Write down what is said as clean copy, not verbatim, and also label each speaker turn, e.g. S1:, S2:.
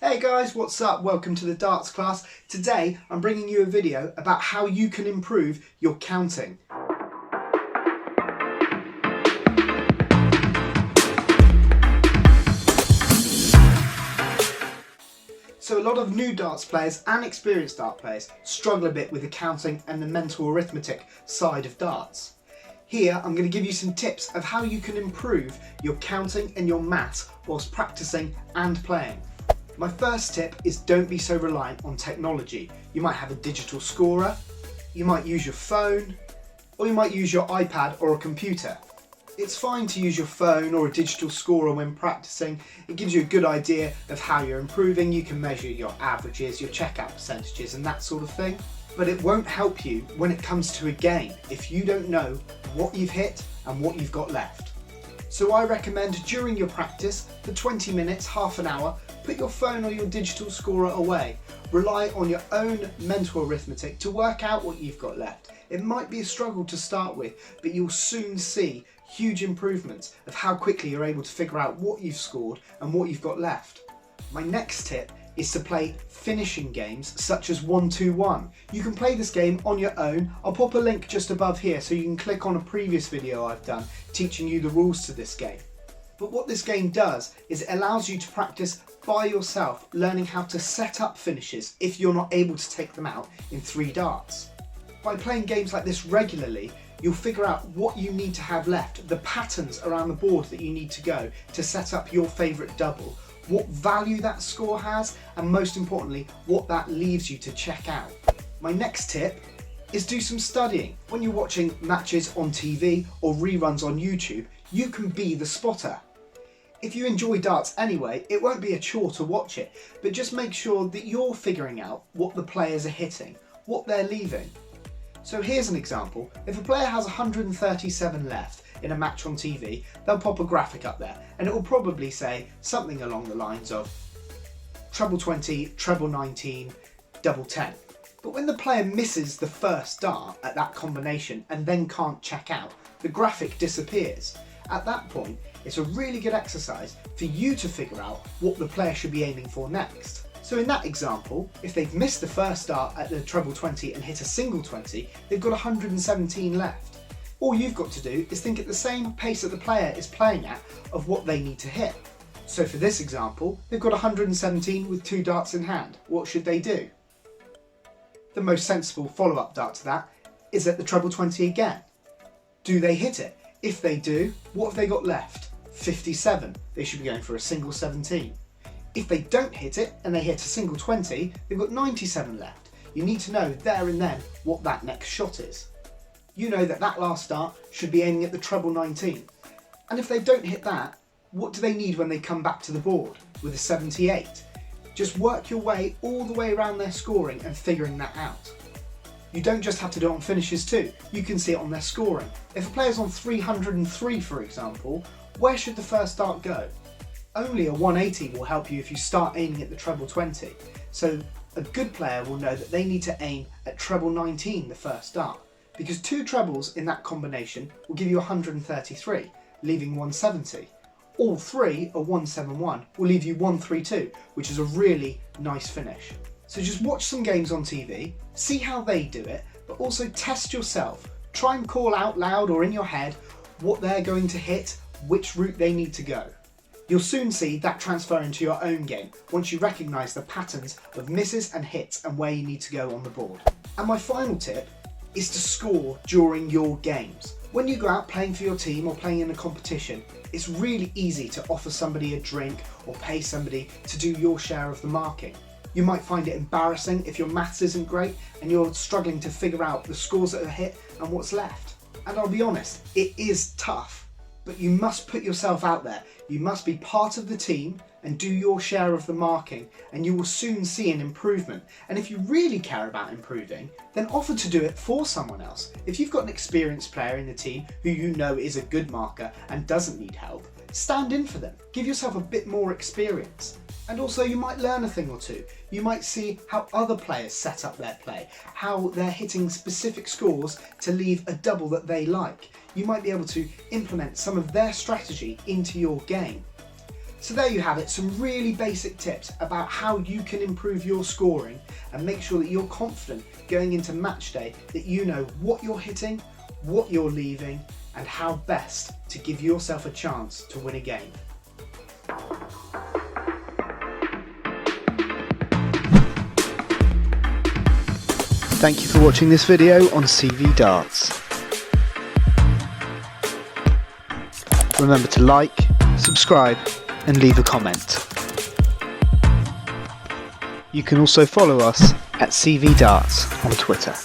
S1: Hey guys, what's up? Welcome to the darts class. Today I'm bringing you a video about how you can improve your counting. So a lot of new darts players and experienced dart players struggle a bit with the counting and the mental arithmetic side of darts. Here I'm going to give you some tips of how you can improve your counting and your maths whilst practicing and playing. My first tip is don't be so reliant on technology. You might have a digital scorer, you might use your phone, or you might use your iPad or a computer. It's fine to use your phone or a digital scorer when practicing. It gives you a good idea of how you're improving. You can measure your averages, your checkout percentages and that sort of thing. But it won't help you when it comes to a game if you don't know what you've hit and what you've got left. So I recommend during your practice, for 20 minutes, half an hour, put your phone or your digital scorer away. Rely on your own mental arithmetic to work out what you've got left. It might be a struggle to start with, but you'll soon see huge improvements of how quickly you're able to figure out what you've scored and what you've got left. My next tip is to play finishing games such as 1-2-1. You can play this game on your own. I'll pop a link just above here so you can click on a previous video I've done teaching you the rules to this game. But what this game does is it allows you to practice by yourself, learning how to set up finishes if you're not able to take them out in 3 darts. By playing games like this regularly, you'll figure out what you need to have left, the patterns around the board that you need to go to set up your favourite double, what value that score has, and most importantly, what that leaves you to check out. My next tip is do some studying. When you're watching matches on TV or reruns on YouTube, you can be the spotter. If you enjoy darts anyway, it won't be a chore to watch it, but just make sure that you're figuring out what the players are hitting, what they're leaving. So here's an example. If a player has 137 left in a match on TV, they'll pop a graphic up there and it will probably say something along the lines of treble 20, treble 19, double 10. But when the player misses the first dart at that combination and then can't check out, the graphic disappears. At that point, it's a really good exercise for you to figure out what the player should be aiming for next. So in that example, if they've missed the first dart at the treble 20 and hit a single 20, they've got 117 left. All you've got to do is think at the same pace that the player is playing at of what they need to hit. So for this example, they've got 117 with 2 darts in hand. What should they do? The most sensible follow-up dart to that is at the treble 20 again. Do they hit it? If they do, what have they got left? 57. They should be going for a single 17. If they don't hit it and they hit a single 20, they've got 97 left. You need to know there and then what that next shot is. You know that that last dart should be aiming at the treble 19. And if they don't hit that, what do they need when they come back to the board with a 78? Just work your way all the way around their scoring and figuring that out. You don't just have to do it on finishes too, you can see it on their scoring. If a player's on 303 for example, where should the first dart go? Only a 180 will help you if you start aiming at the treble 20. So a good player will know that they need to aim at treble 19 the first dart, because 2 trebles in that combination will give you 133, leaving 170. All 3 are 171 will leave you 132, which is a really nice finish. So just watch some games on TV, see how they do it, but also test yourself. Try and call out loud or in your head what they're going to hit, which route they need to go. You'll soon see that transfer into your own game once you recognise the patterns of misses and hits and where you need to go on the board. And my final tip is to score during your games. When you go out playing for your team or playing in a competition, it's really easy to offer somebody a drink or pay somebody to do your share of the marking. You might find it embarrassing if your maths isn't great and you're struggling to figure out the scores that are hit and what's left. And I'll be honest, it is tough, but you must put yourself out there. You must be part of the team and do your share of the marking, and you will soon see an improvement. And if you really care about improving, then offer to do it for someone else. If you've got an experienced player in the team who you know is a good marker and doesn't need help, stand in for them. Give yourself a bit more experience. And also you might learn a thing or two. You might see how other players set up their play, how they're hitting specific scores to leave a double that they like. You might be able to implement some of their strategy into your game. So there you have it, some really basic tips about how you can improve your scoring and make sure that you're confident going into match day, that you know what you're hitting, what you're leaving, and how best to give yourself a chance to win a game. Thank you for watching this video on CV Darts. Remember to like, subscribe and leave a comment. You can also follow us at CV Darts on Twitter.